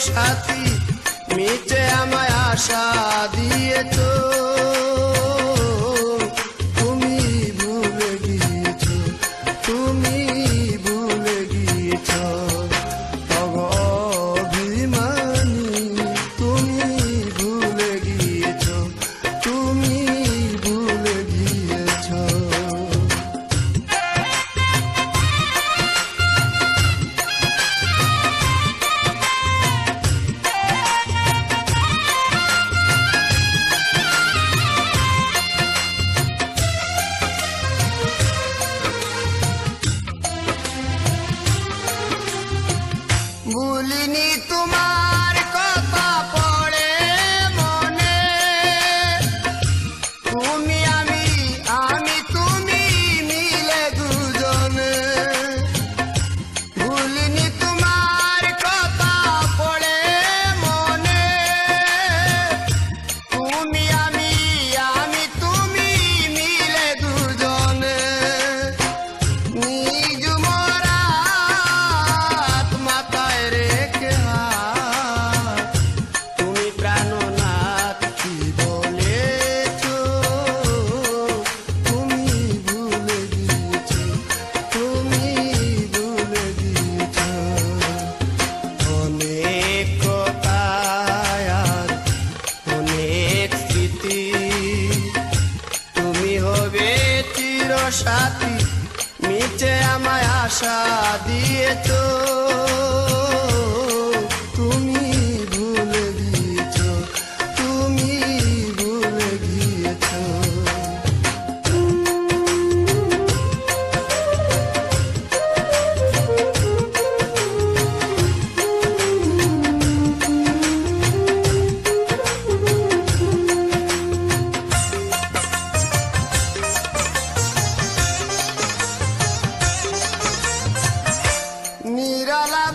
সাথী মিটে আমায় আশা দিয়েছো, তুমি ভুলে গিয়েছো, তুমি ভুলে গিয়েছো। অভিমানী তুমি ভুলে গিয়েছো, তুমি ভুলে গিয়েছো। ভুলিনি তোমার কথা পড়ে মনে, তুমি আমি তুমি মিলে দুজনে। ভুলিনি তোমার কথা পড়ে মনে, তুমি আমি তুমি মিলে দুজনে। নিজ মরাত মাথায় রেখে তুমি প্রাণনাথ কি বলেছো, তুমি ভুলে গিয়েছো, তুমি ভুলে গিয়েছো। অনেক কথা আর অনেক স্মৃতি, তুমি হবে চিরসাথী মিটে আমায় আশা দিয়েছো, তুমি ভুলে গিয়েছো, তুমি ভুলে গিয়েছো। নিরালা